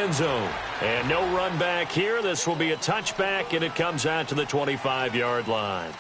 end zone. And no run back here. This will be a touchback, and it comes out to the 25-yard line.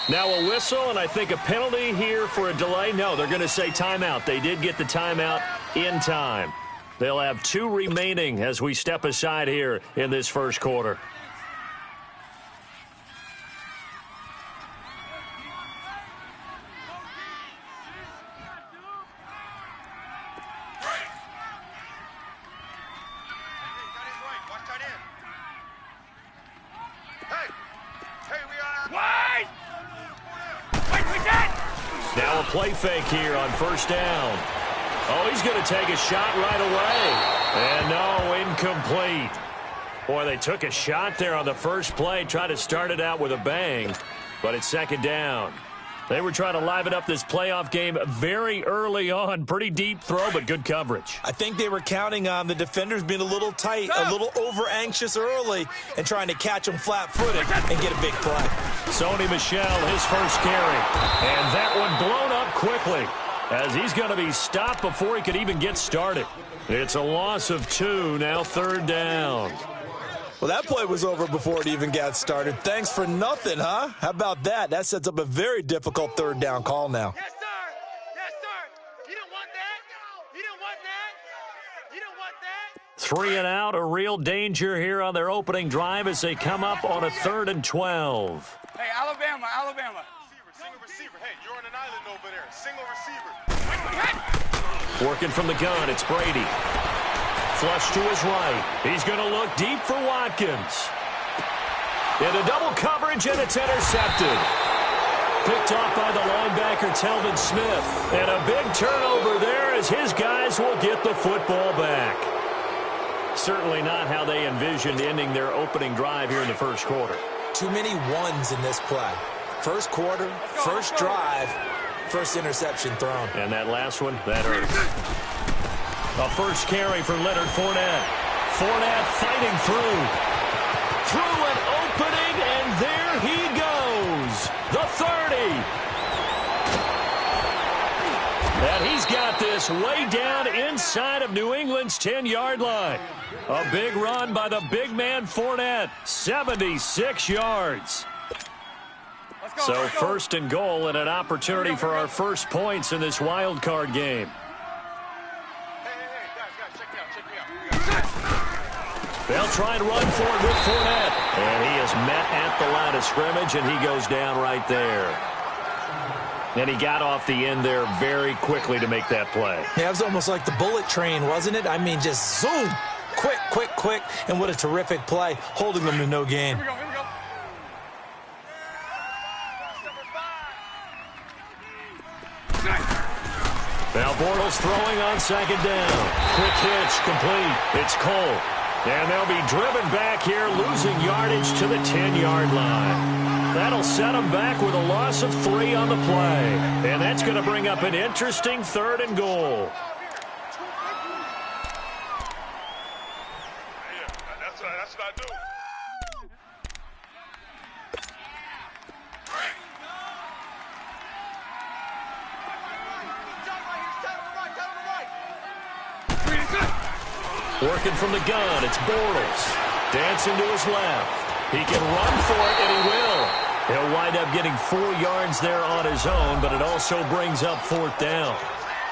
Now a whistle, and I think a penalty here for a delay. No, they're going to say timeout. They did get the timeout in time. They'll have 2 remaining as we step aside here in this first quarter. Now a play fake here on first down. Oh, he's going to take a shot right away. And no, incomplete. Boy, they took a shot there on the first play, tried to start it out with a bang, but it's second down. They were trying to liven up this playoff game very early on. Pretty deep throw, but good coverage. I think they were counting on the defenders being a little tight, a little over-anxious early, and trying to catch them flat-footed and get a big play. Sony Michel, his first carry. And that one blown up quickly as he's going to be stopped before he could even get started. It's a loss of 2, now third down. Well, that play was over before it even got started. Thanks for nothing, huh? How about that? That sets up a very difficult third down call now. Yes, sir. Yes, sir. You don't want that. You don't want that. You don't want that. 3 and out, a real danger here on their opening drive as they come up on a 3rd and 12. Hey, Alabama. Single receiver. Hey, you're on an island over there. Single receiver. Working from the gun, it's Brady. Flush to his right. He's going to look deep for Watkins. Into double coverage, and it's intercepted. Picked off by the linebacker, Telvin Smith. And a big turnover there as his guys will get the football back. Certainly not how they envisioned ending their opening drive here in the first quarter. Too many ones in this play. First quarter, first drive, first interception thrown. And that last one, that hurt. A first carry for Leonard Fournette. Fournette fighting through. Through an opening, and there he goes. The 30. And he's got this way down inside of New England's 10-yard line. A big run by the big man Fournette. 76 yards. So first and goal and an opportunity for our first points in this wild card game. They'll try and run for it with Fournette. And he is met at the line of scrimmage, and he goes down right there. And he got off the end there very quickly to make that play. Yeah, it was almost like the bullet train, wasn't it? I mean, just zoom. Quick, quick, quick. And what a terrific play, holding them to no gain. Here we go. Now Bortles throwing on second down. Quick hitch, complete. It's Cole. And they'll be driven back here, losing yardage to the 10-yard line. That'll set them back with a loss of 3 on the play. And that's going to bring up an interesting 3rd and goal. That's what I do. Working from the gun, it's Bortles. Dancing to his left. He can run for it, and he will. He'll wind up getting 4 yards there on his own, but it also brings up 4th down.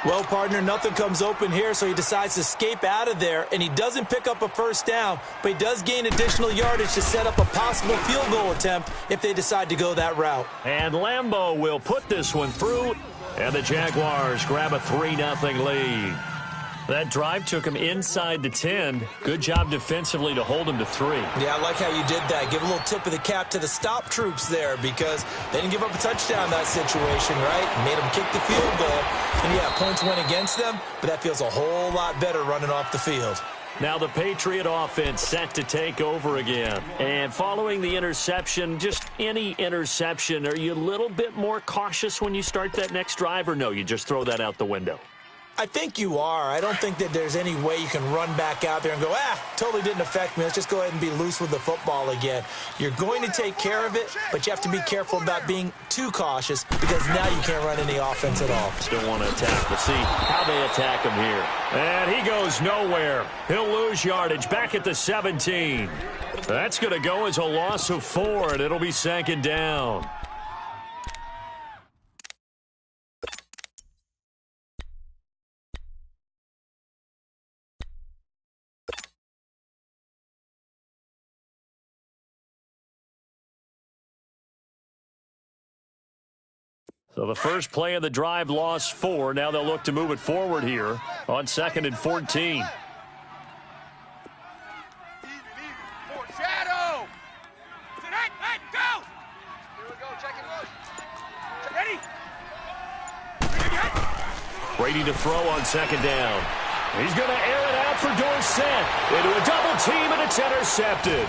Well, partner, nothing comes open here, so he decides to escape out of there, and he doesn't pick up a first down, but he does gain additional yardage to set up a possible field goal attempt if they decide to go that route. And Lambeau will put this one through, and the Jaguars grab a 3-0 lead. That drive took him inside the 10. Good job defensively to hold him to 3. Yeah, I like how you did that. Give a little tip of the cap to the stop troops there because they didn't give up a touchdown in that situation, right? Made them kick the field goal. And, yeah, points went against them, but that feels a whole lot better running off the field. Now the Patriot offense set to take over again. And following the interception, just any interception, are you a little bit more cautious when you start that next drive, or no, you just throw that out the window? I think you are. I don't think that there's any way you can run back out there and go, totally didn't affect me. Let's just go ahead and be loose with the football again. You're going to take care of it, but you have to be careful about being too cautious because now you can't run any offense at all. Still want to attack. Let's see how they attack him here. And he goes nowhere. He'll lose yardage back at the 17. That's going to go as a loss of 4, and it'll be 2nd down. So the first play of the drive lost 4. Now they'll look to move it forward here on 2nd and 14. Shadow! Hey, go! Here we go, check and look. Ready? Brady to throw on 2nd down. He's going to air it out for Dorsett. Into a double team, and it's intercepted.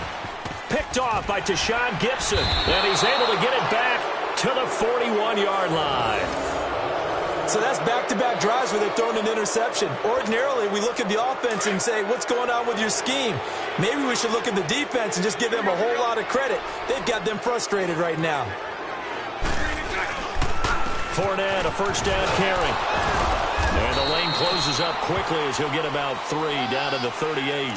Picked off by Tashawn Gibson, and he's able to get it back to the 41-yard line. So that's back-to-back drives where they've thrown an interception. Ordinarily, we look at the offense and say, what's going on with your scheme? Maybe we should look at the defense and just give them a whole lot of credit. They've got them frustrated right now. Fournette, a first down carry. And the lane closes up quickly as he'll get about 3 down to the 38.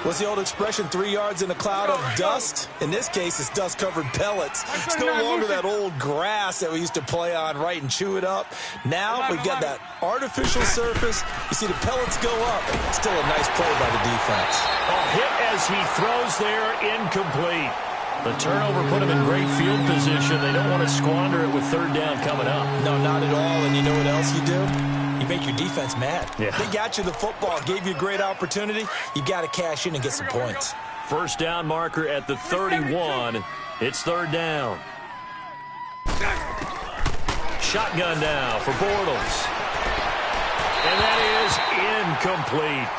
What's the old expression, 3 yards in a cloud of dust? In this case, it's dust-covered pellets. It's no longer that old grass that we used to play on, right, and chew it up. Now we've got that artificial surface. You see the pellets go up. Still a nice play by the defense. A hit as he throws there, incomplete. The turnover put him in great field position. They don't want to squander it with 3rd down coming up. No, not at all. And you know what else you do? You make your defense mad. Yeah. They got you the football, gave you a great opportunity. You got to cash in and get some points. First down marker at the 31. It's 3rd down. Shotgun now for Bortles. And that is incomplete.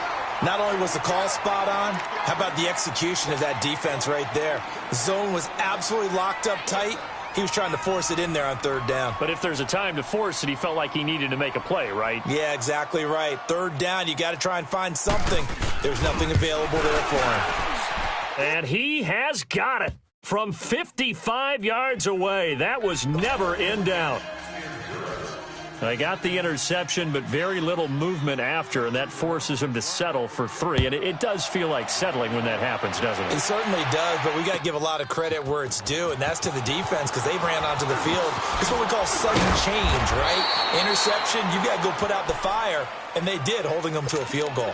Not only was the call spot on, how about the execution of that defense right there? The zone was absolutely locked up tight. He was trying to force it in there on 3rd down. But if there's a time to force it, he felt like he needed to make a play, right? Yeah, exactly right. 3rd down, you got to try and find something. There's nothing available there for him. And he has got it from 55 yards away. That was never in doubt. They got the interception, but very little movement after, and that forces him to settle for 3. And it does feel like settling when that happens, doesn't it? It certainly does, but we got to give a lot of credit where it's due, and that's to the defense because they ran onto the field. It's what we call sudden change, right? Interception, you got to go put out the fire, and they did, holding them to a field goal.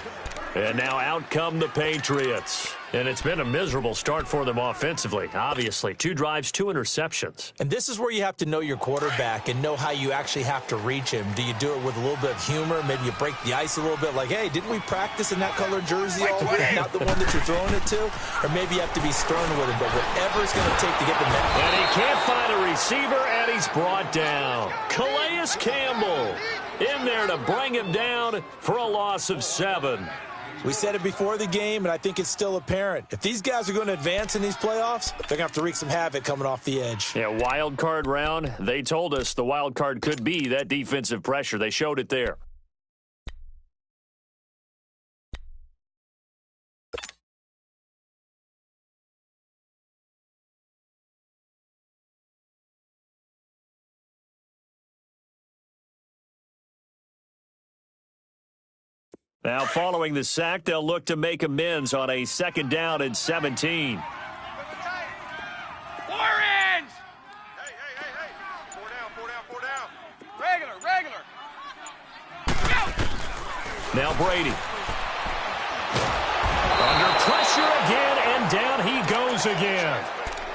And now out come the Patriots. And it's been a miserable start for them offensively, obviously. 2 drives, 2 interceptions. And this is where you have to know your quarterback and know how you actually have to reach him. Do you do it with a little bit of humor? Maybe you break the ice a little bit like, hey, didn't we practice in that colored jersey all week? Not the one that you're throwing it to? Or maybe you have to be stern with him, but whatever it's going to take to get the net. And he can't find a receiver, and he's brought down. Calais Campbell in there to bring him down for a loss of 7. We said it before the game, and I think it's still apparent. If these guys are going to advance in these playoffs, they're going to have to wreak some havoc coming off the edge. Yeah, wild card round. They told us the wild card could be that defensive pressure. They showed it there. Now, following the sack, they'll look to make amends on a 2nd down and 17. 4 inch! Hey. 4 down. Regular. Go! Now Brady. Under pressure again, and down he goes again.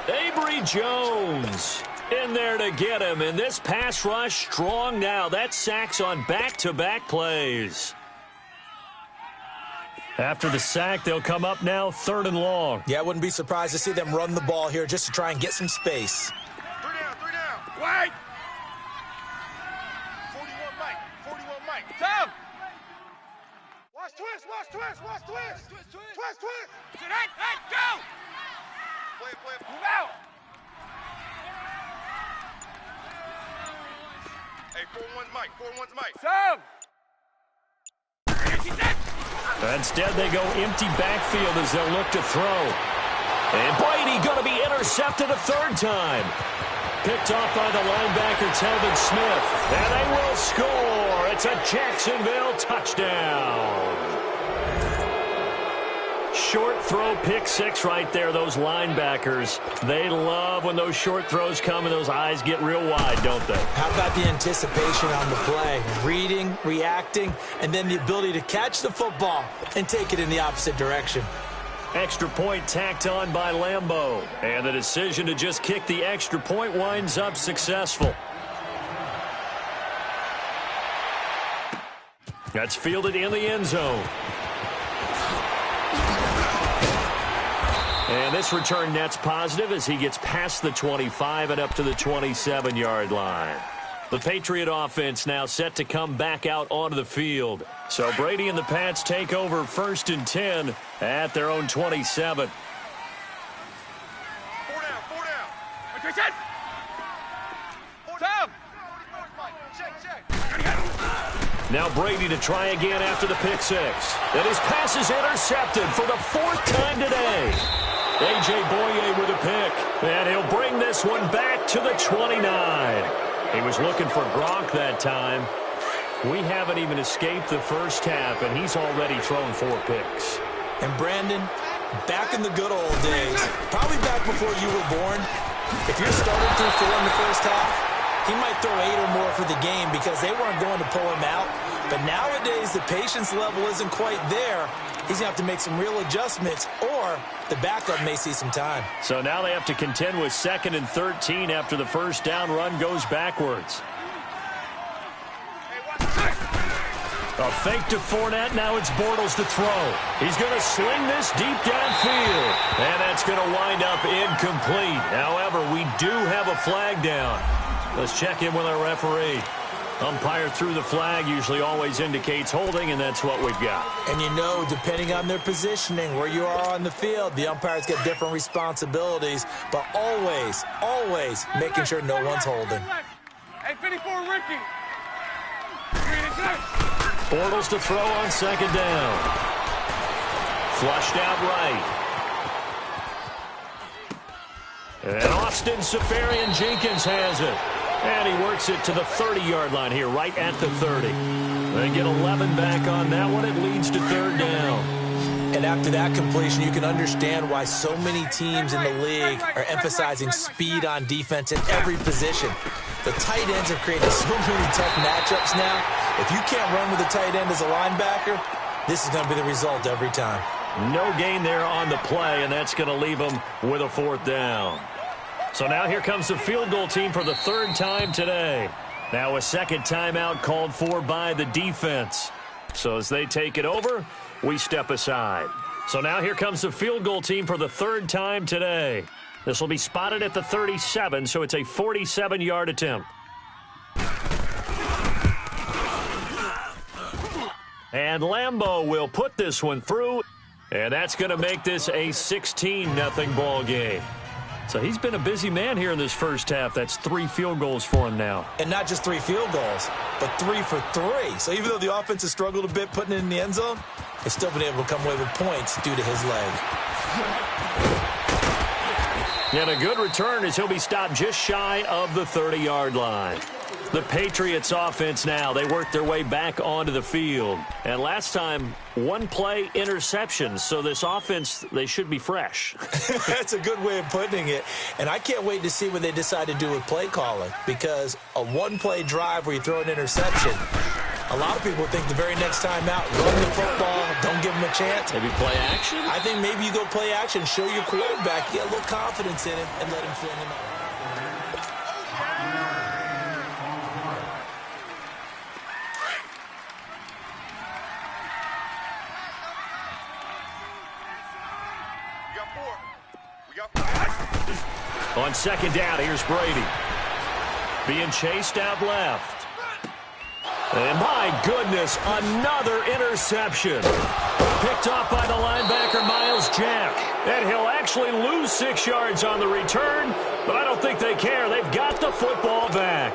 Avery Jones in there to get him, and this pass rush strong now. That sacks on back-to-back plays. After the sack, they'll come up now 3rd and long. Yeah, I wouldn't be surprised to see them run the ball here just to try and get some space. 3 down. Wait! 41 Mike. Tom! Watch twist! Hey, go! Play. Move out! Hey, 4-1's Mike. Tom! Instead, they go empty backfield as they'll look to throw. And Brady going to be intercepted a 3rd time. Picked off by the linebacker, Telvin Smith. And they will score. It's a Jacksonville touchdown. Short throw, pick 6 right there, those linebackers. They love when those short throws come and those eyes get real wide, don't they? How about the anticipation on the play? Reading, reacting, and then the ability to catch the football and take it in the opposite direction. Extra point tacked on by Lambeau. And the decision to just kick the extra point winds up successful. That's fielded in the end zone. And this return net's positive as he gets past the 25 and up to the 27-yard line. The Patriot offense now set to come back out onto the field. So Brady and the Pats take over 1st and 10 at their own 27. 4 down. Attention! Tom! Check. Now Brady to try again after the pick 6. And his pass is intercepted for the 4th time today. A.J. Boye with a pick. And he'll bring this one back to the 29. He was looking for Gronk that time. We haven't even escaped the first half, and he's already thrown 4 picks. And Brandon, back in the good old days, probably back before you were born, if you're starting through 4 in the first half, he might throw 8 or more for the game because they weren't going to pull him out. But nowadays, the patience level isn't quite there. He's going to have to make some real adjustments, or the backup may see some time. So now they have to contend with 2nd and 13 after the first down run goes backwards. A fake to Fournette. Now it's Bortles to throw. He's going to sling this deep downfield. And that's going to wind up incomplete. However, we do have a flag down. Let's check in with our referee. Umpire threw the flag, usually always indicates holding, and that's what we've got. And you know, depending on their positioning, where you are on the field, the umpires get different responsibilities, but always making sure no one's holding. Hey, 54, Ricky. Bortles to throw on 2nd down. Flushed out right. And Austin Seferian-Jenkins has it. And he works it to the 30-yard line here, right at the 30. They get 11 back on that one. It leads to 3rd down. And after that completion, you can understand why so many teams in the league are emphasizing speed on defense in every position. The tight ends have created so many tough matchups now. If you can't run with a tight end as a linebacker, this is going to be the result every time. No gain there on the play, and that's going to leave them with a 4th down. So now here comes the field goal team for the 3rd time today. Now a 2nd timeout called for by the defense. So as they take it over, we step aside. So now here comes the field goal team for the 3rd time today. This will be spotted at the 37, so it's a 47-yard attempt. And Lambeau will put this one through, and that's going to make this a 16-0 ball game. So he's been a busy man here in this first half. That's 3 field goals for him now. And not just 3 field goals, but 3 for 3. So even though the offense has struggled a bit putting it in the end zone, they've still been able to come away with points due to his leg. And a good return as he'll be stopped just shy of the 30-yard line. The Patriots offense now. They work their way back onto the field. And last time, one play interception. So this offense, they should be fresh. That's a good way of putting it. And I can't wait to see what they decide to do with play calling, because a one-play drive where you throw an interception, a lot of people think the very next time out, run the football, don't give them a chance. Maybe play action? I think maybe you go play action, show your quarterback, get a little confidence in him, and let him fling him out. On second down, here's Brady. Being chased out left. And my goodness, another interception. Picked off by the linebacker, Miles Jack. And he'll actually lose 6 yards on the return, but I don't think they care. They've got the football back.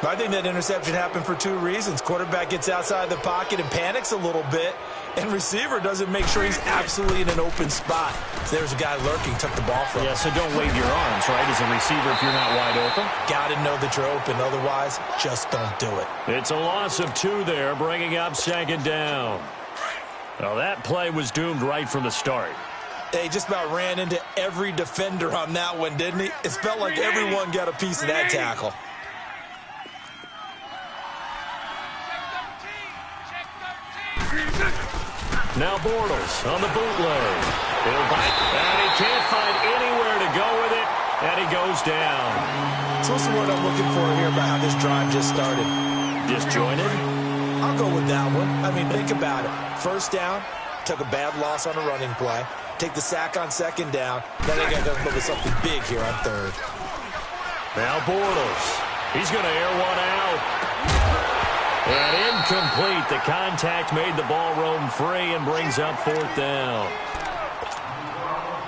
I think that interception happened for 2 reasons. Quarterback gets outside the pocket and panics a little bit, and receiver doesn't make sure he's absolutely in an open spot. So there's a guy lurking, took the ball from him. Yeah, so don't wave your arms, right, as a receiver if you're not wide open. Got to know that you're open. Otherwise, just don't do it. It's a loss of 2 there, bringing up second down. Well, that play was doomed right from the start. He just about ran into every defender on that one, didn't he? It felt like everyone got a piece of that tackle. Now Bortles on the bootleg. He'll bite, and he can't find anywhere to go with it, and he goes down. So what's the word I'm looking for here about how this drive just started? Disjointed? I'll go with that one. I mean, think about it. First down, took a bad loss on a running play. Take the sack on second down. Now they got to look at something big here on third. Now Bortles. He's going to air one out. And incomplete. The contact made the ball roam free and brings up 4th down.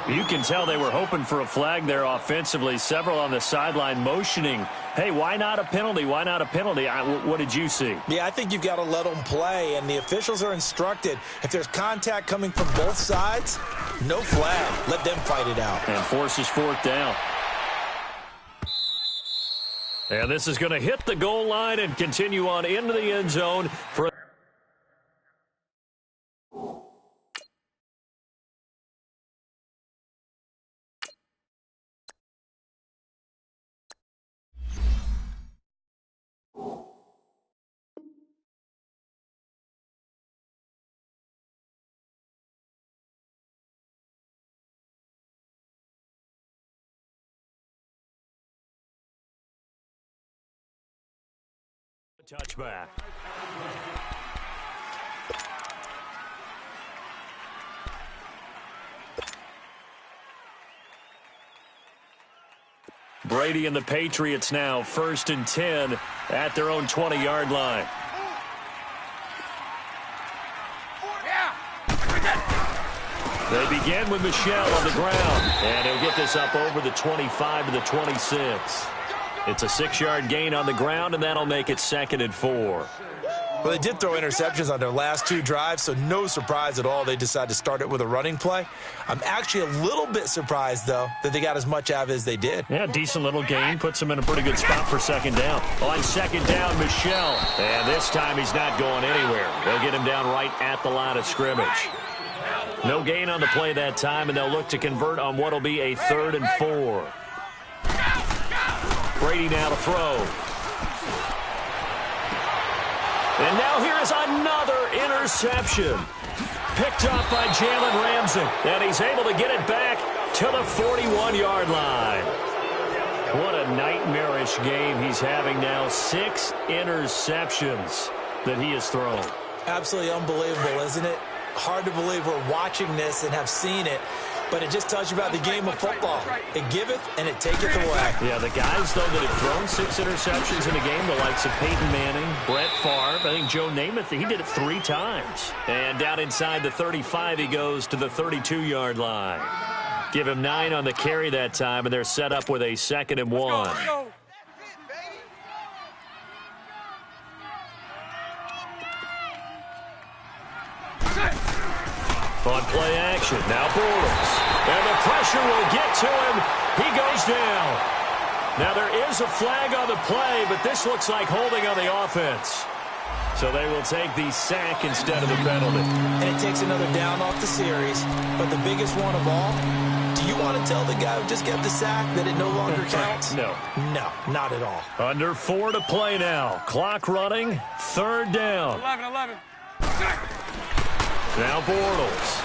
You can tell they were hoping for a flag there offensively. Several on the sideline motioning, hey, why not a penalty? Why not a penalty? What did you see? Yeah, I think you've got to let them play, and the officials are instructed. If there's contact coming from both sides, no flag. Let them fight it out. And forces 4th down. And this is going to hit the goal line and continue on into the end zone for touchback. Brady and the Patriots now 1st and 10 at their own 20-yard line. They begin with Michel on the ground, and he'll get this up over the 25 to the 26. It's a 6-yard gain on the ground, and that'll make it 2nd and 4. Well, they did throw interceptions on their last 2 drives, so no surprise at all they decided to start it with a running play. I'm actually a little bit surprised, though, that they got as much out of it as they did. Yeah, decent little gain. Puts them in a pretty good spot for 2nd down. On 2nd down, Michel. And this time he's not going anywhere. They'll get him down right at the line of scrimmage. No gain on the play that time, and they'll look to convert on what will be a 3rd and 4. Brady now to throw. And now here is another interception. Picked off by Jalen Ramsey. And he's able to get it back to the 41-yard line. What a nightmarish game he's having now. 6 interceptions that he has thrown. Absolutely unbelievable, isn't it? Hard to believe we're watching this and have seen it. But it just tells you about the game of football. It giveth and it taketh away. Yeah, the guys, though, that have thrown 6 interceptions in a game, the likes of Peyton Manning, Brett Favre, I think Joe Namath, he did it 3 times. And down inside the 35, he goes to the 32-yard line. Give him 9 on the carry that time, and they're set up with a 2nd and 1. On play action, now Bortles. And the pressure will get to him. He goes down. Now, there is a flag on the play, but this looks like holding on the offense. So they will take the sack instead of the penalty. And it takes another down off the series. But the biggest one of all, do you want to tell the guy who just got the sack that it no longer counts? No. No, not at all. Under 4 to play now. Clock running. 3rd down. 11. Now Bortles.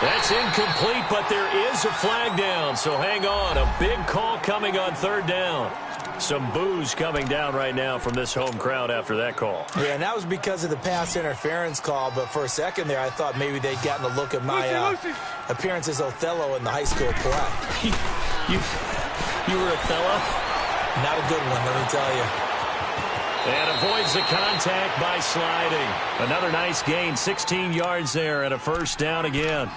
That's incomplete, but there is a flag down. So hang on. A big call coming on 3rd down. Some boos coming down right now from this home crowd after that call. Yeah, and that was because of the pass interference call. But for a second there, I thought maybe they'd gotten a look at my appearance as Othello in the high school play. You were Othello? Not a good one, let me tell you. And avoids the contact by sliding. Another nice gain, 16 yards there and a 1st down again.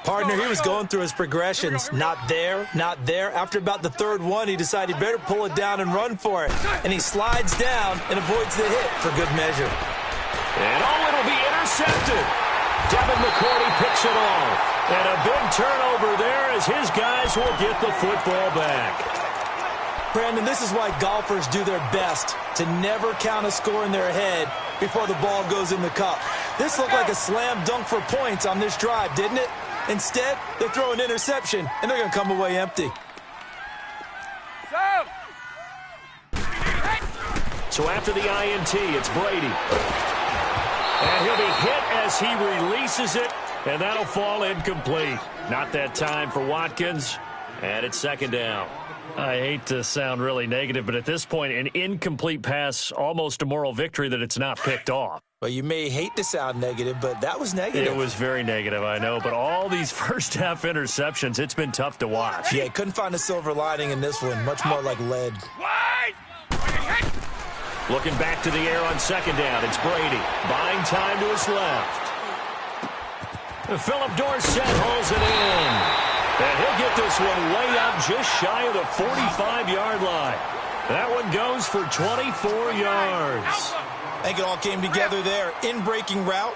Partner, he was going through his progressions. Not there, not there. After about the 3rd one, he decided he better pull it down and run for it. And he slides down and avoids the hit for good measure. And it'll be intercepted. Devin McCourty picks it off. And a big turnover there as his guys will get the football back. Brandon, this is why golfers do their best to never count a score in their head before the ball goes in the cup. This looked like a slam dunk for points on this drive, didn't it? Instead, they throw an interception, and they're going to come away empty. So after the INT, it's Brady. And he'll be hit as he releases it, and that'll fall incomplete. Not that time for Watkins, and it's 2nd down. I hate to sound really negative, but at this point, an incomplete pass, almost a moral victory that it's not picked off. Well, you may hate to sound negative, but that was negative. It was very negative, I know, but all these first-half interceptions, it's been tough to watch. Yeah, couldn't find a silver lining in this one, much more like lead. Looking back to the air on 2nd down, it's Brady. Buying time to his left. Philip Dorsett hauls it in. And he'll get this one way up just shy of the 45-yard line. That one goes for 24 yards. I think it all came together there. In-breaking route,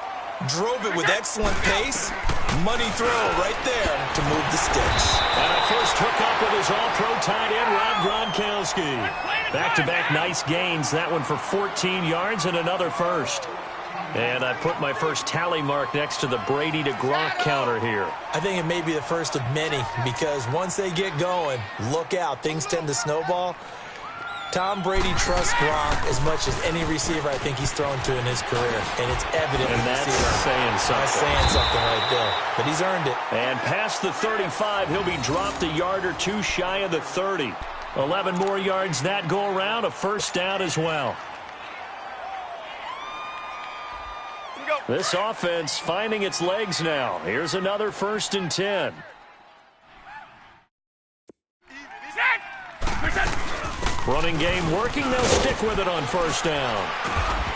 drove it with excellent pace. Money throw right there to move the sticks. And a first hookup with his all-pro tight end, Rob Gronkowski. Back-to-back nice gains. That one for 14 yards and another first. And I put my first tally mark next to the Brady to Gronk counter here. I think it may be the first of many because once they get going, look out. Things tend to snowball. Tom Brady trusts Gronk as much as any receiver I think he's thrown to in his career. And it's evident. And that's saying something. That's saying something right there. But he's earned it. And past the 35, he'll be dropped a yard or two shy of the 30. 11 more yards that go around, a 1st down as well. This offense finding its legs now. Here's another 1st and 10. Running game working. They'll stick with it on 1st down.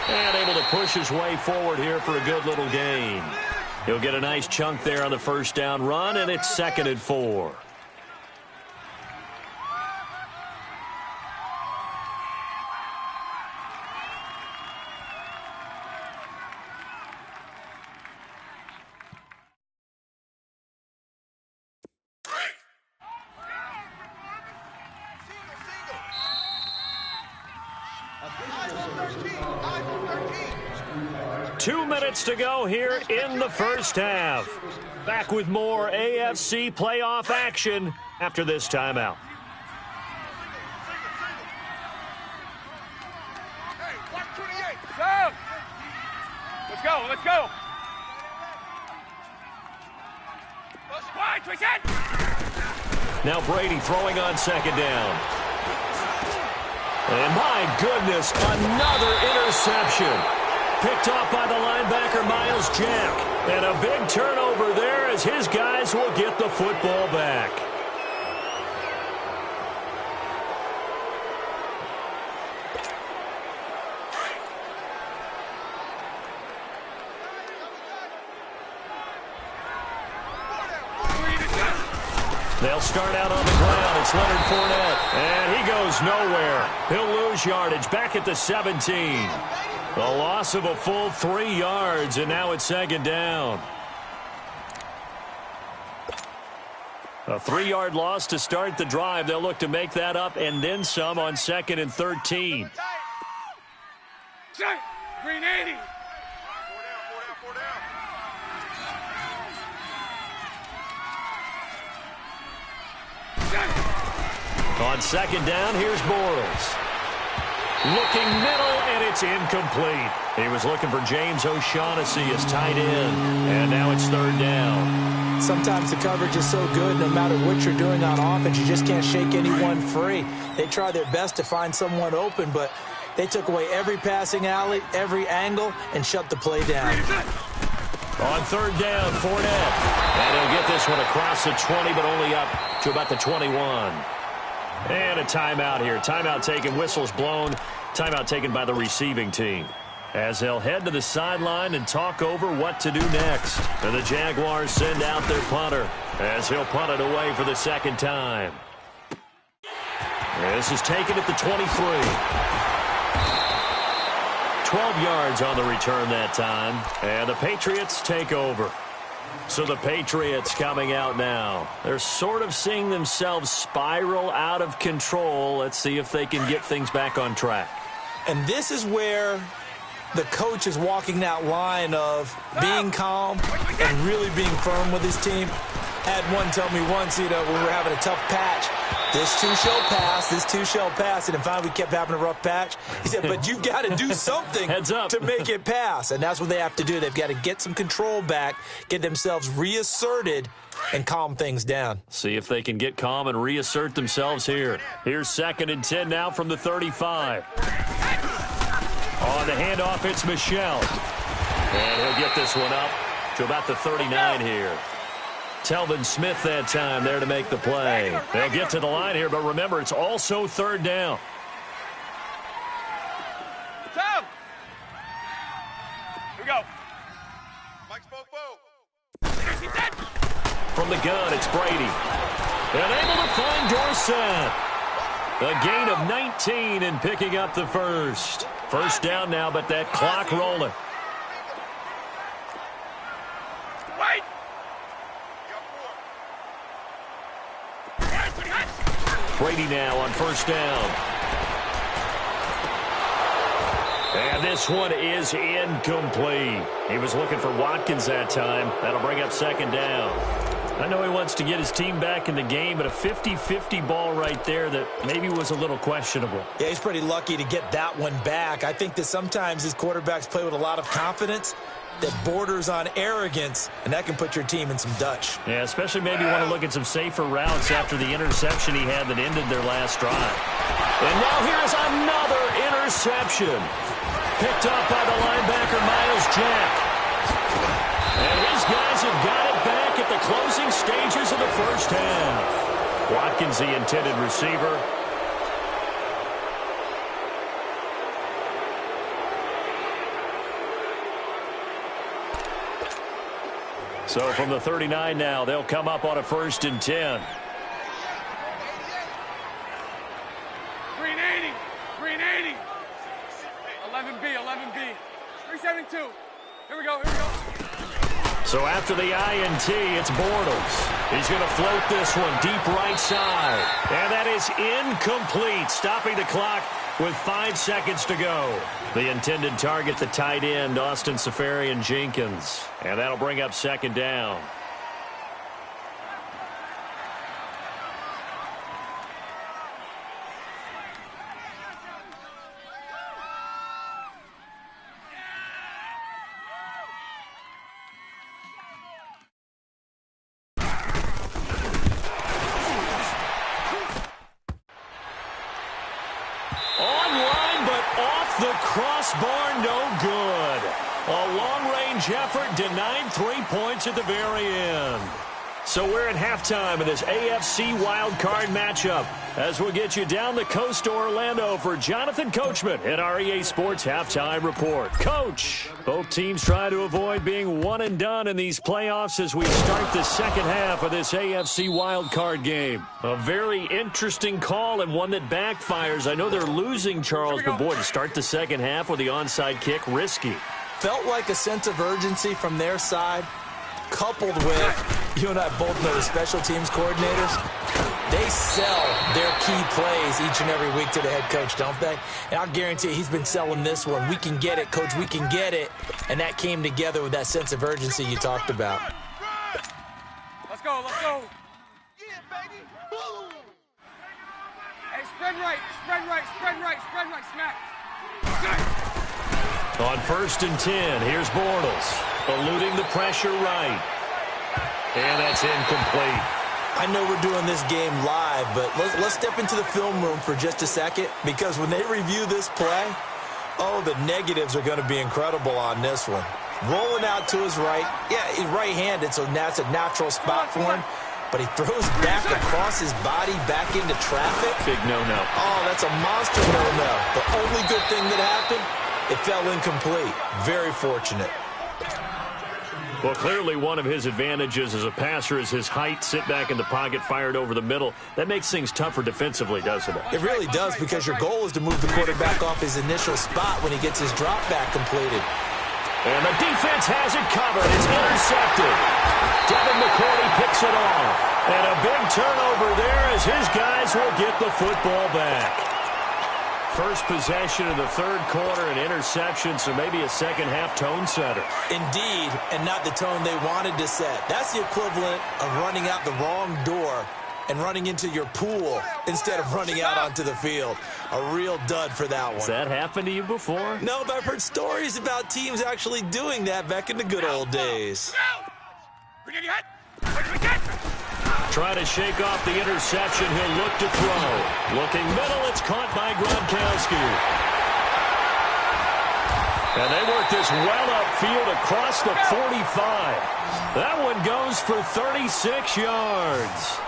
And able to push his way forward here for a good little gain. He'll get a nice chunk there on the 1st down run, and it's 2nd and 4. To go here in the 1st half. Back with more AFC playoff action after this timeout. Let's go. Now Brady throwing on 2nd down. And my goodness, another interception. Picked off by the linebacker, Miles Jack. And a big turnover there as his guys will get the football back. They'll start out on the ground. It's Leonard Fournette. And he goes nowhere. He'll lose yardage back at the 17. A loss of a full 3 yards, and now it's 2nd down. A 3-yard loss to start the drive. They'll look to make that up and then some on 2nd and 13. Green 80. Four down. On 2nd down, here's Bortles. Looking middle, and it's incomplete. He was looking for James O'Shaughnessy as tight end, and now it's 3rd down. Sometimes the coverage is so good, no matter what you're doing on offense, you just can't shake anyone free. They try their best to find someone open, but they took away every passing alley, every angle, and shut the play down. On 3rd down, Fournette. And he'll get this one across the 20, but only up to about the 21. And a timeout here. Timeout taken, whistles blown. Timeout taken by the receiving team, as they'll head to the sideline and talk over what to do next. And the Jaguars send out their punter, as he'll punt it away for the 2nd time. This is taken at the 23. 12 yards on the return that time, and the Patriots take over. So the Patriots coming out now. They're sort of seeing themselves spiral out of control. Let's see if they can get things back on track. And this is where the coach is walking that line of being calm and really being firm with his team. Had one tell me once, when we were having a tough patch, this too shall pass, this too shall pass. And finally we kept having a rough patch. He said, but you've got to do something Heads up. to make it pass. And that's what they have to do. They've got to get some control back, get themselves reasserted, and calm things down. See if they can get calm and reassert themselves here. Here's 2nd and 10 now from the 35. On the handoff, it's Michel. And he'll get this one up to about the 39 here. Telvin Smith that time there to make the play. They'll get to the line here, but remember, it's also 3rd down. Tom! Here we go. Mike Spoke. From the gun, it's Brady. And able to find Dorsett. A gain of 19 and picking up the first. 1st down now, but that clock rolling. Wait! Brady now on 1st down. And this one is incomplete. He was looking for Watkins that time. That'll bring up 2nd down. I know he wants to get his team back in the game, but a 50-50 ball right there that maybe was a little questionable. Yeah, he's pretty lucky to get that one back. I think that sometimes his quarterbacks play with a lot of confidence that borders on arrogance, and that can put your team in some Dutch. Yeah, especially maybe want to look at some safer routes after the interception he had that ended their last drive. And now here's another interception. Picked up by the linebacker, Miles Jack. And his guys have got it back at the closing stages of the 1st half. Watkins, the intended receiver. So from the 39 now, they'll come up on a 1st and 10. Green 80. Green 80. 11B. 372. Here we go. So after the INT, it's Bortles. He's going to float this one deep right side. And that is incomplete, stopping the clock with 5 seconds to go. The intended target, the tight end, Austin Seferian-Jenkins. And that'll bring up 2nd down. The crossbar, no good. A long-range effort denied 3 points at the very end. So we're at halftime of this AFC wildcard matchup as we'll get you down the coast to Orlando for Jonathan Coachman at our EA Sports Halftime Report. Coach, both teams try to avoid being one and done in these playoffs as we start the 2nd half of this AFC wildcard game. A very interesting call and one that backfires. I know they're losing, Charles, but boy, to start the 2nd half with the onside kick, risky. Felt like a sense of urgency from their side. coupled with, you and I both know the special teams coordinators, they sell their key plays each and every week to the head coach, don't they? And I'll guarantee you he's been selling this one. We can get it, coach, we can get it. And that came together with that sense of urgency you talked about. Let's go, let's go. Yeah, baby. Boom. Hey, spread right, spread right, spread right, spread right, smack. On 1st and 10, here's Bortles, eluding the pressure right. And that's incomplete. I know we're doing this game live, but let's step into the film room for just a second, because when they review this play, oh, the negatives are going to be incredible on this one. Rolling out to his right. Yeah, he's right-handed, so that's a natural spot for him. But he throws back across his body, back into traffic. Big no-no. Oh, that's a monster no-no. The only good thing that happened, it fell incomplete. Very fortunate. Well, clearly one of his advantages as a passer is his height. Sit back in the pocket, fired over the middle. That makes things tougher defensively, doesn't it? It really does, because your goal is to move the quarterback off his initial spot when he gets his drop back completed. And the defense has it covered. It's intercepted. Devin McCourty picks it off. And a big turnover there as his guys will get the football back. First possession of the third quarter, an interception, so maybe a second-half tone setter. Indeed, and not the tone they wanted to set. That's the equivalent of running out the wrong door and running into your pool instead of running out onto the field. A real dud for that one. Has that happened to you before? No, but I've heard stories about teams actually doing that back in the good old days. Trying to shake off the interception. He'll look to throw. Looking middle, it's caught by Gronkowski. And they work this well upfield across the 45. That one goes for 36 yards.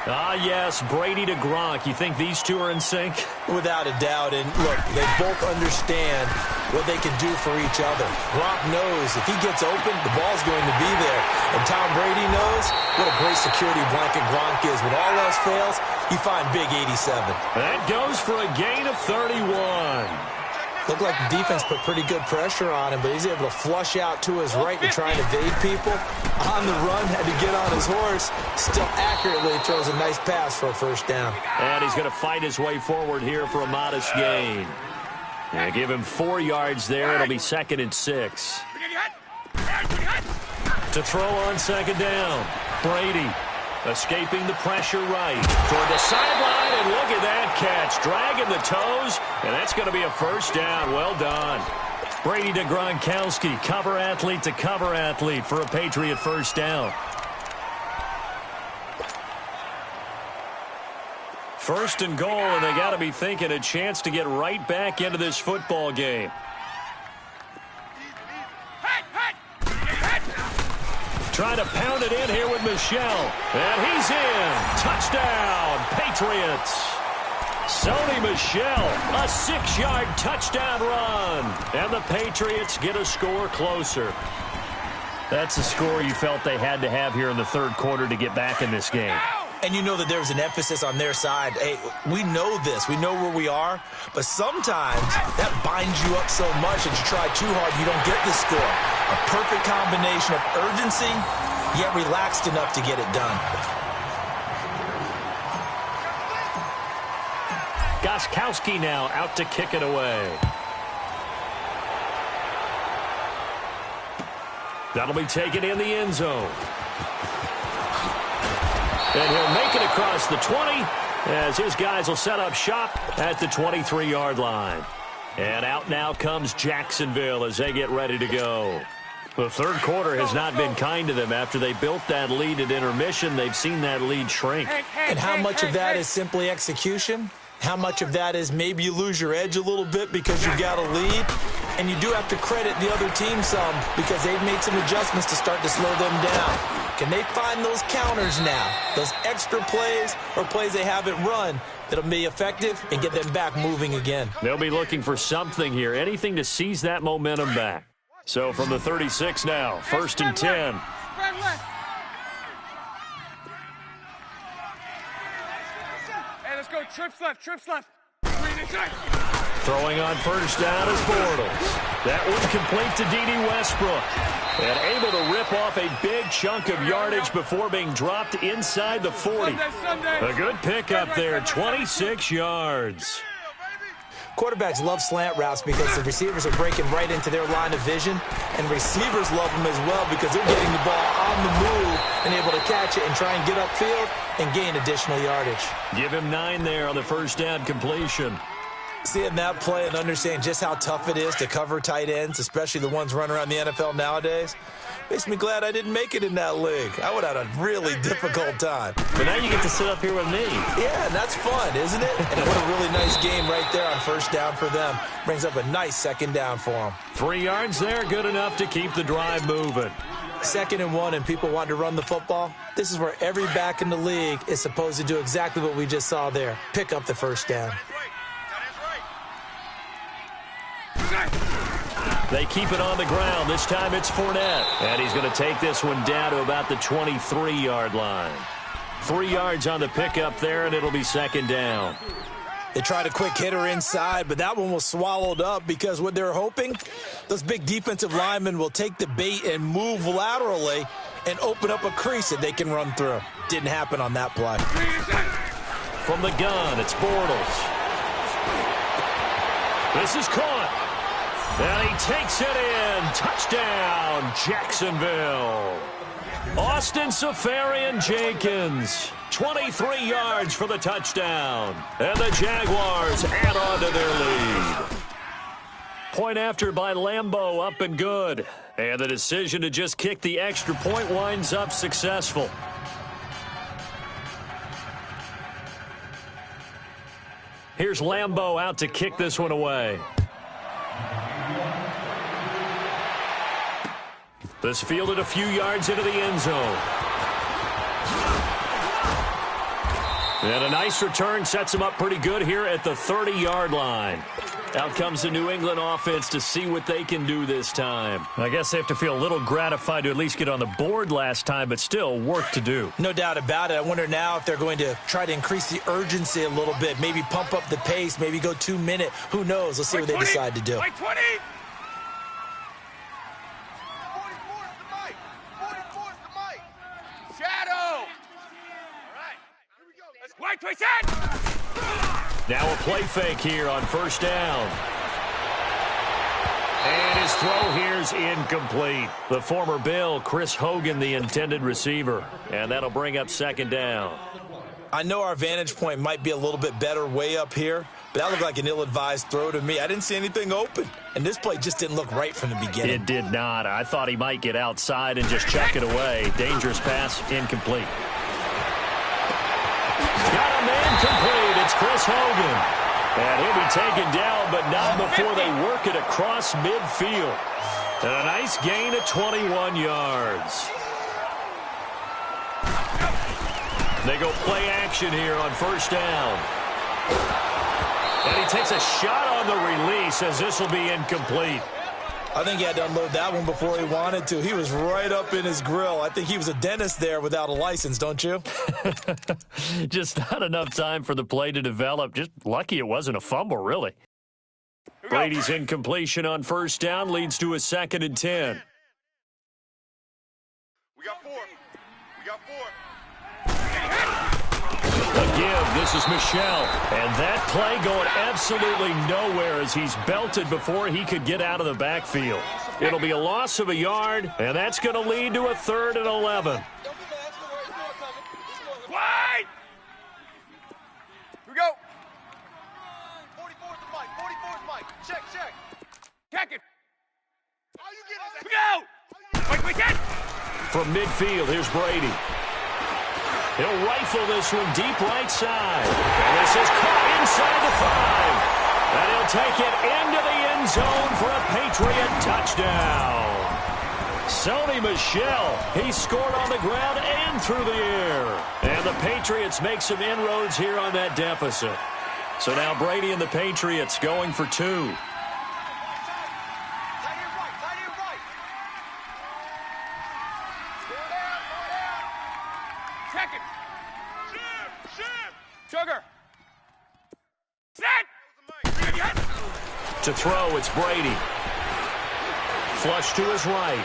Ah, yes, Brady to Gronk. You think these two are in sync? Without a doubt. And look, they both understand what they can do for each other. Gronk knows if he gets open, the ball's going to be there. And Tom Brady knows what a great security blanket Gronk is. When all else fails, you find big 87. That goes for a gain of 31. Looked like the defense put pretty good pressure on him, but he's able to flush out to his right to try and evade people. On the run, had to get on his horse. Still accurately throws a nice pass for a first down. And he's going to fight his way forward here for a modest gain. And give him 4 yards there. It'll be 2nd and 6. To throw on 2nd down. Brady escaping the pressure right toward the sideline, and look at that catch. Dragging the toes, and that's going to be a first down. Well done. Brady to Gronkowski, cover athlete to cover athlete for a Patriot first down. First and goal, and they got to be thinking a chance to get right back into this football game. Trying to pound it in here with Michel. And he's in. Touchdown, Patriots. Sony Michel, a 6-yard touchdown run. And the Patriots get a score closer. That's the score you felt they had to have here in the third quarter to get back in this game. And you know that there's an emphasis on their side. Hey, we know this. We know where we are. But sometimes that binds you up so much that you try too hard, you don't get the score. A perfect combination of urgency, yet relaxed enough to get it done. Gostkowski now out to kick it away. That'll be taken in the end zone. And he'll make it across the 20 as his guys will set up shop at the 23-yard line. And out now comes Jacksonville as they get ready to go. The third quarter has not been kind to them. After they built that lead at intermission, they've seen that lead shrink. And how much of that is simply execution? How much of that is maybe you lose your edge a little bit because you got a lead? And you do have to credit the other team some because they've made some adjustments to start to slow them down. Can they find those counters now, those extra plays or plays they haven't run that'll be effective and get them back moving again? They'll be looking for something here, anything to seize that momentum back. So from the 36 now, 1st and 10. Hey, let's go. Trips left, trips left. Throwing on first down is Bortles. That one complete to D.D. Westbrook. And able to rip off a big chunk of yardage before being dropped inside the 40. A good pickup there, 26 yards. Quarterbacks love slant routes because the receivers are breaking right into their line of vision, and receivers love them as well because they're getting the ball on the move and able to catch it and try and get upfield and gain additional yardage. Give him 9 there on the first down completion. Seeing that play and understanding just how tough it is to cover tight ends, especially the ones running around the NFL nowadays, makes me glad I didn't make it in that league. I would have had a really difficult time. But now you get to sit up here with me. Yeah, and that's fun, isn't it? And what a really nice game right there on first down for them. Brings up a nice second down for them. 3 yards there, good enough to keep the drive moving. 2nd and 1 and people want to run the football. This is where every back in the league is supposed to do exactly what we just saw there. Pick up the first down. They keep it on the ground. This time it's Fournette. And he's going to take this one down to about the 23-yard line. 3 yards on the pickup there, and it'll be second down. They tried a quick hitter inside, but that one was swallowed up because what they're hoping, those big defensive linemen will take the bait and move laterally and open up a crease that they can run through. Didn't happen on that play. From the gun, it's Bortles. This is caught. And he takes it in. Touchdown, Jacksonville. Austin Seferian-Jenkins, 23 yards for the touchdown. And the Jaguars add on to their lead. Point after by Lambeau, up and good. And the decision to just kick the extra point winds up successful. Here's Lambeau out to kick this one away. This fielded a few yards into the end zone. And a nice return sets him up pretty good here at the 30-yard line. Out comes the New England offense to see what they can do this time. I guess they have to feel a little gratified to at least get on the board last time, but still work to do. No doubt about it. I wonder now if they're going to try to increase the urgency a little bit, maybe pump up the pace, maybe go 2-minute. Who knows? Let's see what they decide to do. 20. White twist it! Now a play fake here on first down. And his throw here's incomplete. The former Bill, Chris Hogan, the intended receiver. And that'll bring up second down. I know our vantage point might be a little bit better way up here, but that looked like an ill-advised throw to me. I didn't see anything open. And this play just didn't look right from the beginning. It did not. I thought he might get outside and just chuck it away. Dangerous pass, incomplete. Got a man complete. It's Chris Hogan. And he'll be taken down, but not before they work it across midfield. And a nice gain of 21 yards. They go play action here on first down. And he takes a shot on the release as this will be incomplete. I think he had to unload that one before he wanted to. He was right up in his grill. I think he was a dentist there without a license, don't you? Just not enough time for the play to develop. Just lucky it wasn't a fumble, really. Brady's incompletion on first down leads to a 2nd and 10. We got 4. A give. This is Michel. And that play going absolutely nowhere as he's belted before he could get out of the backfield. It'll be a loss of a yard, and that's going to lead to a 3rd and 11. Wide! Here we go. 44's the mic. 44's the mic. Check. Check it. All you get is Here we go. Wait, get. From midfield, here's Brady. He'll rifle this one deep right side. And this is caught inside the 5. And he'll take it into the end zone for a Patriot touchdown. Sony Michel, he scored on the ground and through the air. And the Patriots make some inroads here on that deficit. So now Brady and the Patriots going for 2. Check it. Sugar. Set. To throw, it's Brady. Flush to his right.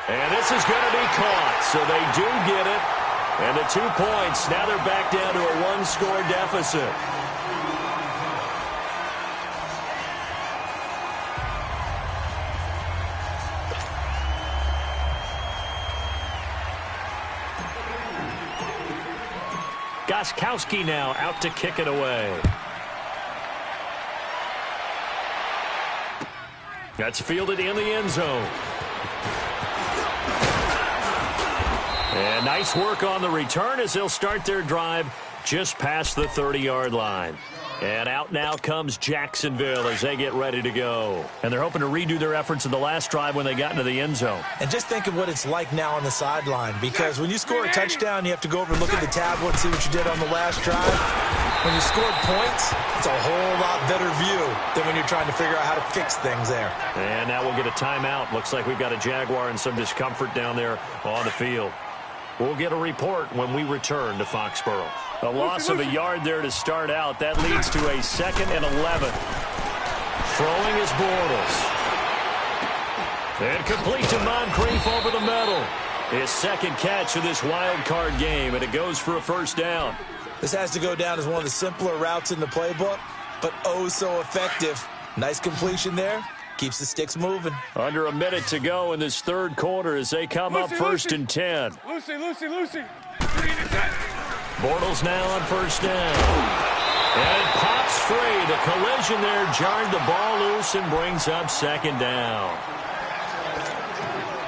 And this is going to be caught, so they do get it. And the 2 points, now they're back down to a one-score deficit. Gostkowski now out to kick it away. That's fielded in the end zone. And nice work on the return as they'll start their drive just past the 30-yard line. And out now comes Jacksonville as they get ready to go. And they're hoping to redo their efforts in the last drive when they got into the end zone. And just think of what it's like now on the sideline, because when you score a touchdown, you have to go over and look at the tablet, see what you did on the last drive. When you scored points, it's a whole lot better view than when you're trying to figure out how to fix things there. And now we'll get a timeout. Looks like we've got a Jaguar and some discomfort down there on the field. We'll get a report when we return to Foxborough. A loss of a yard there to start out. That leads to a 2nd and 11. Throwing is Bortles. And complete to Moncrief over the middle. His second catch of this wild card game, and it goes for a first down. This has to go down as one of the simpler routes in the playbook, but oh so effective. Nice completion there. Keeps the sticks moving. Under a minute to go in this third quarter as they come up first and 10. Lucy. 3 to 10. Bortles now on first down. And it pops free. The collision there jarred the ball loose and brings up second down.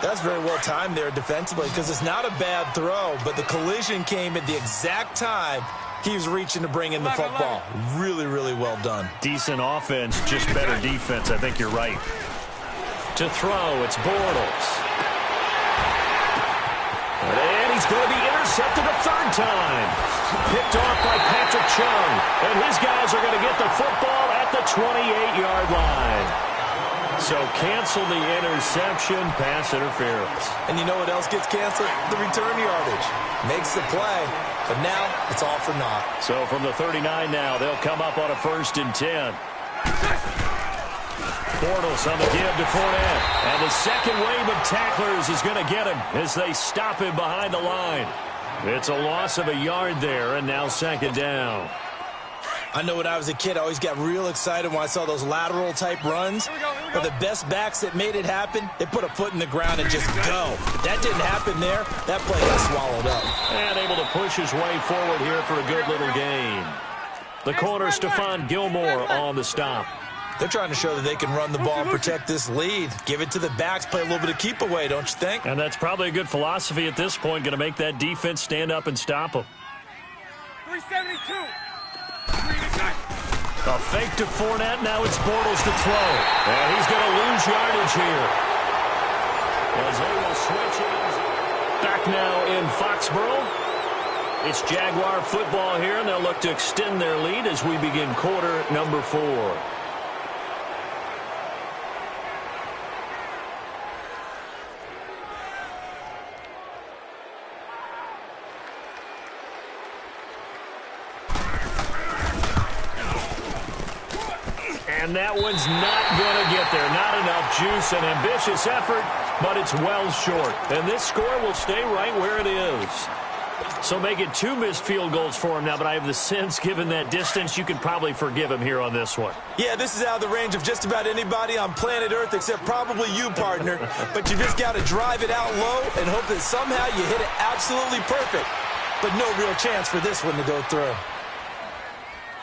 That's very well timed there defensively, because it's not a bad throw, but the collision came at the exact time he was reaching to bring in the football. Really, really well done. Decent offense, just better defense. I think you're right. To throw, it's Bortles. And he's going to be intercepted a third time. Picked off by Patrick Chung. And his guys are going to get the football at the 28-yard line. So cancel the interception, pass interference. And you know what else gets canceled? The return yardage. Makes the play, but now it's all for naught. So from the 39 now, they'll come up on a 1st and 10. Bortles on the give to Fournette. And the second wave of tacklers is going to get him as they stop him behind the line. It's a loss of a yard there, and now second down. I know when I was a kid, I always got real excited when I saw those lateral-type runs. But the best backs that made it happen, they put a foot in the ground and just go. That didn't happen there. That play got swallowed up. And able to push his way forward here for a good little gain. The corner, Stephon Gilmore on the stop. They're trying to show that they can run the ball and protect this lead. Give it to the backs, play a little bit of keep away, don't you think? And that's probably a good philosophy at this point, going to make that defense stand up and stop them. 372. A fake to Fournette. Now it's Bortles to throw. And he's going to lose yardage here. As they will switch it. Back now in Foxborough. It's Jaguar football here, and they'll look to extend their lead as we begin quarter number 4. And that one's not going to get there. Not enough juice. An ambitious effort, but it's well short. And this score will stay right where it is. So make it 2 missed field goals for him now, but I have the sense, given that distance, you could probably forgive him here on this one. Yeah, this is out of the range of just about anybody on planet Earth except probably you, partner. But you just got to drive it out low and hope that somehow you hit it absolutely perfect. But no real chance for this one to go through.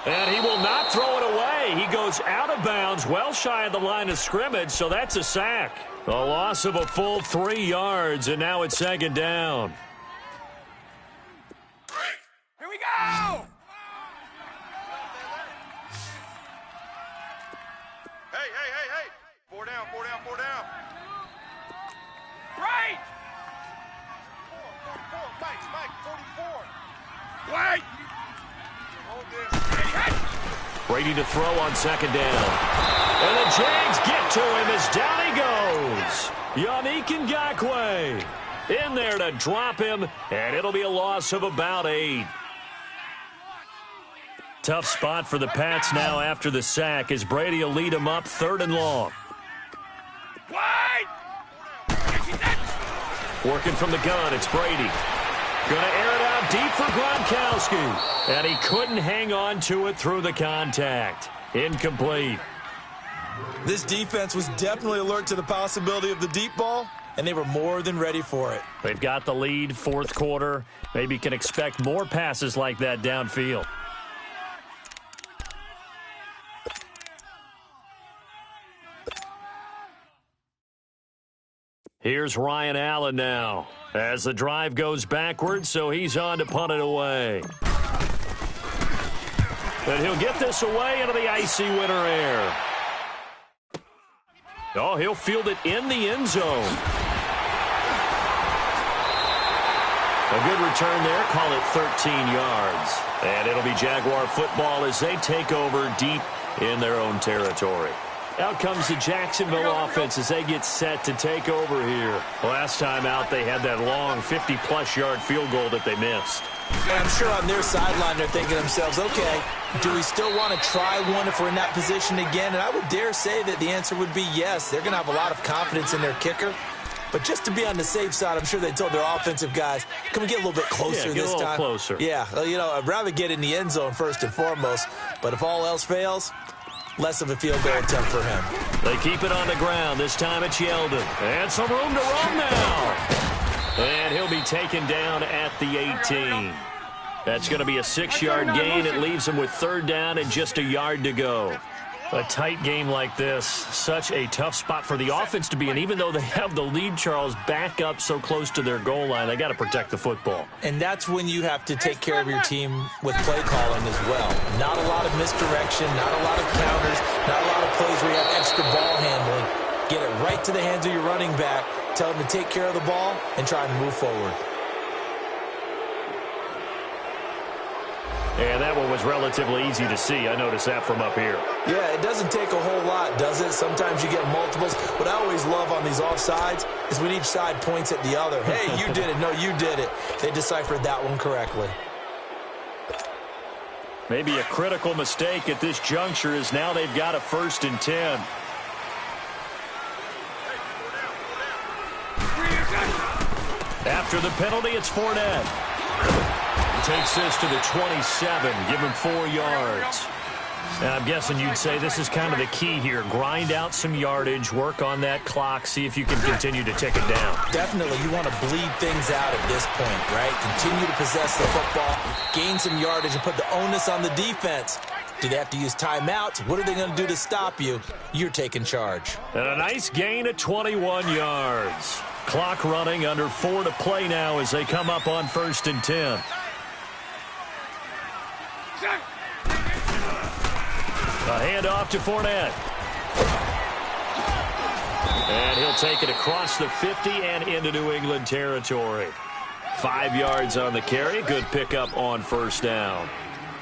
And he will not throw it away. He goes out of bounds, well shy of the line of scrimmage, so that's a sack. A loss of a full 3 yards, and now it's second down. Here we go! Hey. 4 down. Right! 44. Mike, 44. Wait! Brady to throw on second down. And the Jags get to him as down he goes. Yannick Ngakoue in there to drop him, and it'll be a loss of about 8. Tough spot for the Pats now after the sack as Brady will lead him up 3rd and long. Wait! Working from the gun, it's Brady. Going to air it out deep for Gronkowski. And he couldn't hang on to it through the contact. Incomplete. This defense was definitely alert to the possibility of the deep ball, and they were more than ready for it. They've got the lead, fourth quarter. Maybe can expect more passes like that downfield. Here's Ryan Allen now as the drive goes backwards, so he's on to punt it away. And he'll get this away into the icy winter air. Oh, he'll field it in the end zone. A good return there, call it 13 yards. And it'll be Jaguar football as they take over deep in their own territory. Out comes the Jacksonville offense as they get set to take over here. Last time out, they had that long 50-plus yard field goal that they missed. And I'm sure on their sideline they're thinking to themselves, okay, do we still want to try one if we're in that position again? And I would dare say that the answer would be yes. They're going to have a lot of confidence in their kicker. But just to be on the safe side, I'm sure they told their offensive guys, can we get a little bit closer this time? Closer. Yeah, I'd rather get in the end zone first and foremost. But if all else fails, less of a field goal attempt for him. They keep it on the ground. This time it's Yeldon. And some room to run now. And he'll be taken down at the 18. That's going to be a 6-yard gain. It leaves him with third down and just a yard to go. A tight game like this, such a tough spot for the offense to be in. Even though they have the lead, Charles, back up so close to their goal line, they got to protect the football. And that's when you have to take care of your team with play calling as well. Not a lot of misdirection, not a lot of counters, not a lot of plays where you have extra ball handling. Get it right to the hands of your running back, tell him to take care of the ball, and try and move forward. And that one was relatively easy to see. I noticed that from up here. Yeah, it doesn't take a whole lot, does it? Sometimes you get multiples. What I always love on these offsides is when each side points at the other. Hey, you did it. No, you did it. They deciphered that one correctly. Maybe a critical mistake at this juncture is now they've got a 1st and 10. After the penalty, it's Fournette. Takes this to the 27, give him 4 yards. And I'm guessing you'd say this is kind of the key here. Grind out some yardage, work on that clock, see if you can continue to tick it down. Definitely, you want to bleed things out at this point, right? Continue to possess the football, gain some yardage, and put the onus on the defense. Do they have to use timeouts? What are they going to do to stop you? You're taking charge. And a nice gain of 21 yards. Clock running, under 4 to play now as they come up on 1st and 10. A handoff to Fournette. And he'll take it across the 50 and into New England territory. 5 yards on the carry. Good pickup on 1st down.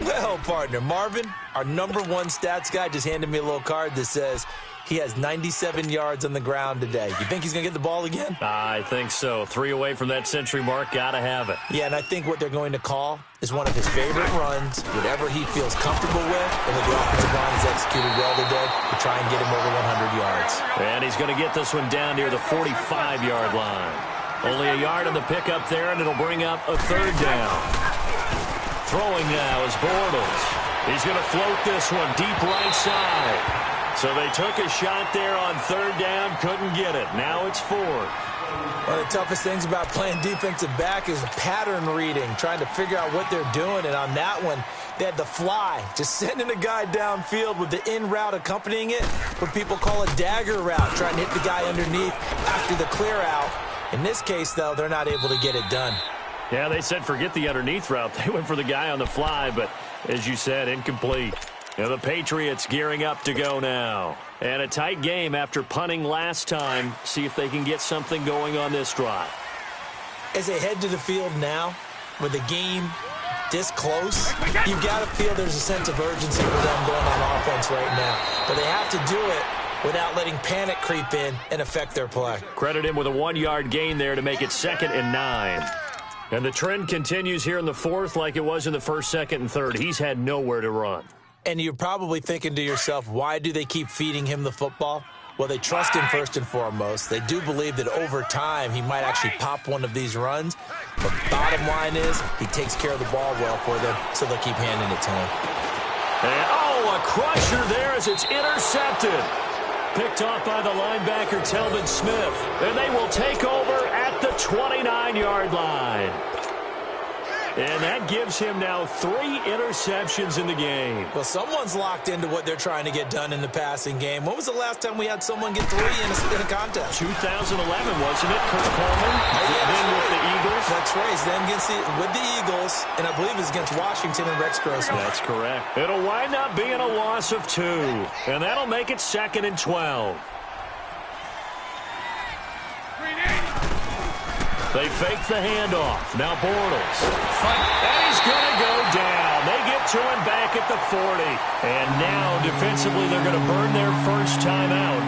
Well, partner, Marvin, our #1 stats guy, just handed me a little card that says he has 97 yards on the ground today. You think he's going to get the ball again? I think so. 3 away from that century mark. Got to have it. Yeah, and I think what they're going to call is one of his favorite runs, whatever he feels comfortable with, and that the offensive line has executed well today to try and get him over 100 yards. And he's going to get this one down near the 45-yard line. Only a yard on the pickup there, and it'll bring up a 3rd down. Throwing now is Bortles. He's going to float this one deep right side. So they took a shot there on 3rd down, couldn't get it. Now it's 4th. One of the toughest things about playing defensive back is pattern reading, trying to figure out what they're doing. And on that one, they had the fly, just sending a guy downfield with the in route accompanying it, what people call a dagger route, trying to hit the guy underneath after the clear out. In this case, though, they're not able to get it done. Yeah, they said forget the underneath route. They went for the guy on the fly, but as you said, incomplete. Now the Patriots gearing up to go now. And a tight game after punting last time. See if they can get something going on this drive. As they head to the field now, with the game this close, you've got to feel there's a sense of urgency for them going on offense right now. But they have to do it without letting panic creep in and affect their play. Credit him with a 1-yard gain there to make it 2nd and 9. And the trend continues here in the 4th like it was in the 1st, 2nd, and 3rd. He's had nowhere to run. And you're probably thinking to yourself, why do they keep feeding him the football? Well, they trust him first and foremost. They do believe that over time he might actually pop one of these runs. But bottom line is he takes care of the ball well for them, so they'll keep handing it to him. And, a crusher there as it's intercepted. Picked off by the linebacker, Telvin Smith. And they will take over at the 29-yard line. And that gives him now 3 interceptions in the game. Well, someone's locked into what they're trying to get done in the passing game. When was the last time we had someone get 3 in a contest? 2011, wasn't it? Kurt Coleman. Then with the Eagles. That's right. Then with the Eagles, and I believe it's against Washington and Rex Grossman. That's correct. It'll wind up being a loss of 2, and that'll make it 2nd and 12. They fake the handoff. Now Bortles. And he's going to go down. They get to him back at the 40. And now, defensively, they're going to burn their first timeout.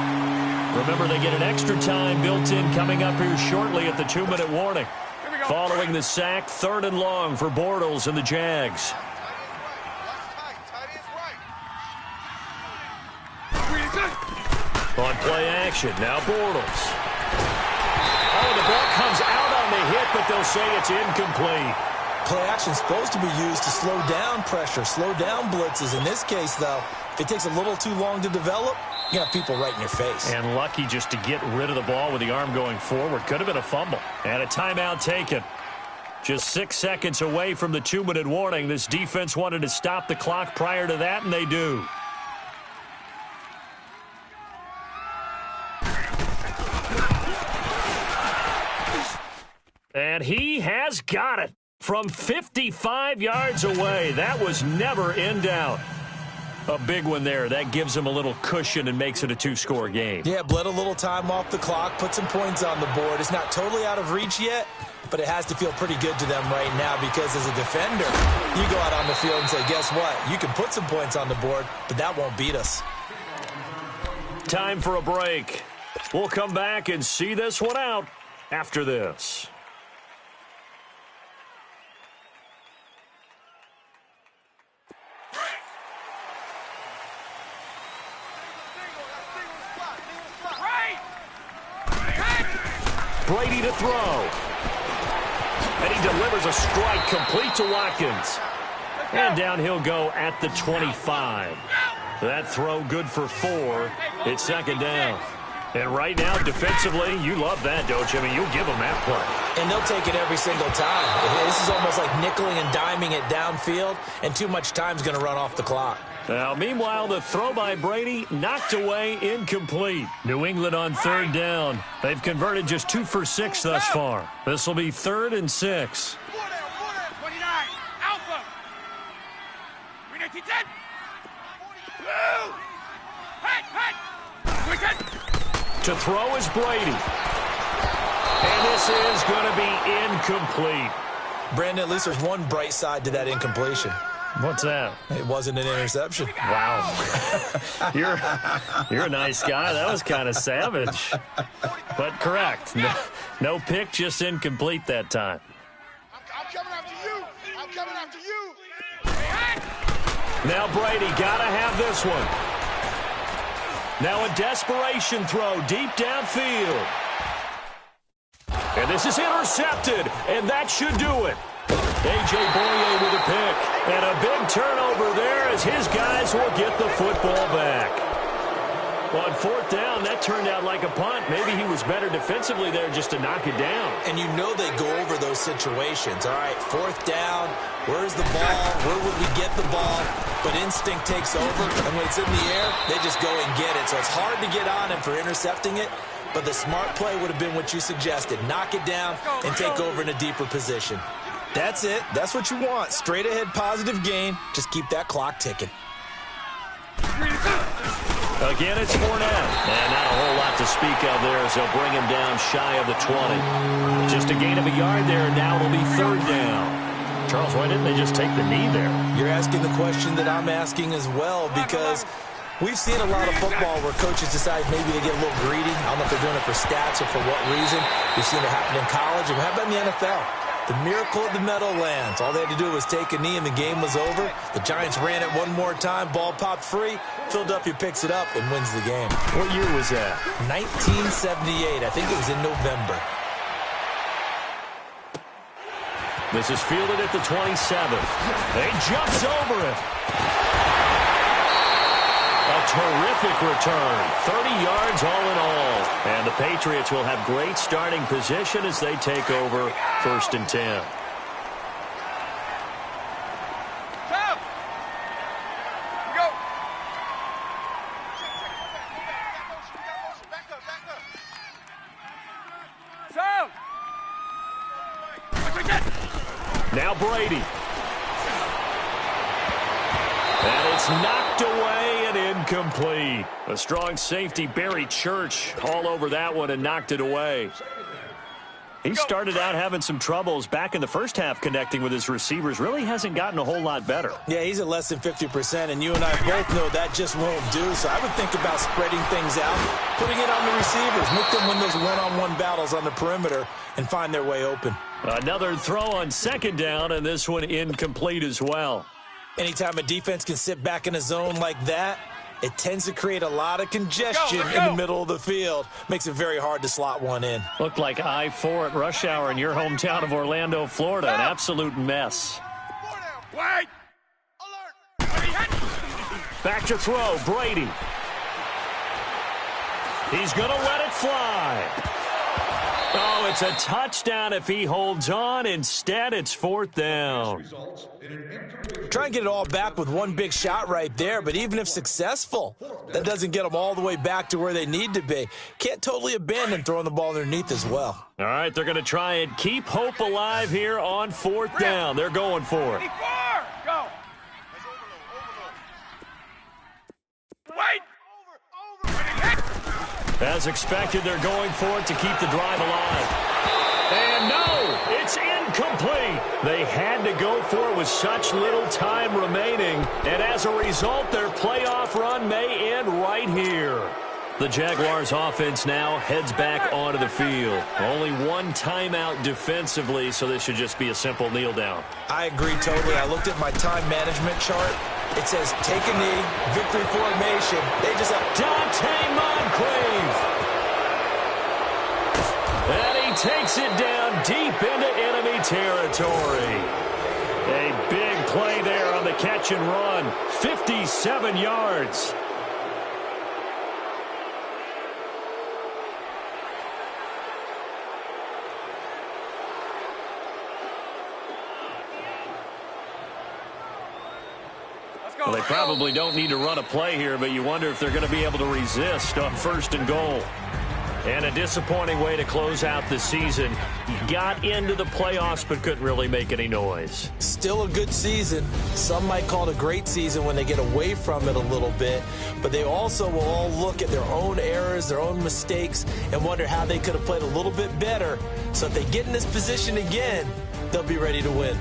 Remember, they get an extra time built in coming up here shortly at the 2-minute warning. Following the sack, 3rd and long for Bortles and the Jags. On play action, now Bortles. Oh, the ball comes out on the hit, but they'll say it's incomplete. Play action is supposed to be used to slow down pressure, slow down blitzes. In this case, though, if it takes a little too long to develop, you got people right in your face. And lucky just to get rid of the ball with the arm going forward. Could have been a fumble. And a timeout taken. Just 6 seconds away from the 2-minute warning. This defense wanted to stop the clock prior to that, and they do. And he has got it from 55 yards away. That was never in doubt. A big one there. That gives him a little cushion and makes it a 2-score game. Yeah, bled a little time off the clock, put some points on the board. It's not totally out of reach yet, but it has to feel pretty good to them right now because as a defender, you go out on the field and say, guess what? You can put some points on the board, but that won't beat us. Time for a break. We'll come back and see this one out after this. Brady to throw. And he delivers a strike complete to Watkins. And down he'll go at the 25. That throw good for 4. It's 2nd down. And right now, defensively, you love that, don't you? I mean, you'll give them that play. And they'll take it every single time. This is almost like nickeling and diming it downfield, and too much time's going to run off the clock. Now, meanwhile, the throw by Brady knocked away, incomplete. New England on 3rd down. They've converted just 2 for 6 thus far. This will be 3rd and 6. 29, Alpha. 319, 10. To throw is Brady. And this is going to be incomplete. Brandon, at least there's one bright side to that incompletion. What's that? It wasn't an interception. Wow. You're a nice guy. That was kind of savage. But correct. No pick, just incomplete that time. I'm coming after you. I'm coming after you. Now Brady got to have this one. Now a desperation throw deep downfield. And this is intercepted, and that should do it. A.J. Boye with a pick. And a big turnover there as his guys will get the football back. Well, on 4th down, that turned out like a punt. Maybe he was better defensively there just to knock it down. And you know they go over those situations. All right, 4th down, where's the ball? Where would we get the ball? But instinct takes over, and when it's in the air, they just go and get it. So it's hard to get on him for intercepting it, but the smart play would have been what you suggested. Knock it down and take over in a deeper position. That's it. That's what you want. Straight ahead positive gain. Just keep that clock ticking. Again, it's Fournette. And not a whole lot to speak of there as they'll bring him down shy of the 20. Just a gain of a yard there, and now it'll be 3rd down. Charles, why didn't they just take the knee there? You're asking the question that I'm asking as well, because we've seen a lot of football where coaches decide maybe they get a little greedy. I don't know if they're doing it for stats or for what reason. We've seen it happen in college, and how about in the NFL? The miracle of the Meadowlands. All they had to do was take a knee and the game was over. The Giants ran it one more time. Ball popped free. Philadelphia picks it up and wins the game. What year was that? 1978. I think it was in November. This is fielded at the 27th. He jumps over it. A terrific return. 30 yards all in all. And the Patriots will have great starting position as they take over 1st and 10. Go. Sound. Now Brady. And it's knocked away and incomplete. A strong safety, Barry Church, all over that one and knocked it away. He started out having some troubles back in the first half connecting with his receivers. Really hasn't gotten a whole lot better. Yeah, he's at less than 50%, and you and I both know that just won't do. So I would think about spreading things out, putting it on the receivers, make them win those one-on-one battles on the perimeter and find their way open. Another throw on 2nd down, and this one incomplete as well. Anytime a defense can sit back in a zone like that, it tends to create a lot of congestion in the middle of the field. Makes it very hard to slot one in. Looked like I-4 at rush hour in your hometown of Orlando, Florida. An absolute mess. Wait. Back to throw, Brady. He's going to let it fly. Oh, it's a touchdown if he holds on. Instead, it's 4th down. Try and get it all back with one big shot right there, but even if successful, that doesn't get them all the way back to where they need to be. Can't totally abandon throwing the ball underneath as well. All right, they're going to try and keep hope alive here on 4th down. They're going for it. 24. Go. Wait. As expected, they're going for it to keep the drive alive. And no, it's incomplete. They had to go for it with such little time remaining. And as a result, their playoff run may end right here. The Jaguars offense now heads back onto the field. Only one timeout defensively, so this should just be a simple kneel down. I agree totally. I looked at my time management chart. It says take a knee, victory formation. They just have Dante Moncrief. And he takes it down deep into enemy territory. A big play there on the catch and run. 57 yards. Well, they probably don't need to run a play here, but you wonder if they're going to be able to resist on 1st and goal. And a disappointing way to close out the season. Got into the playoffs, but couldn't really make any noise. Still a good season. Some might call it a great season when they get away from it a little bit, but they also will all look at their own errors, their own mistakes, and wonder how they could have played a little bit better. So if they get in this position again, they'll be ready to win.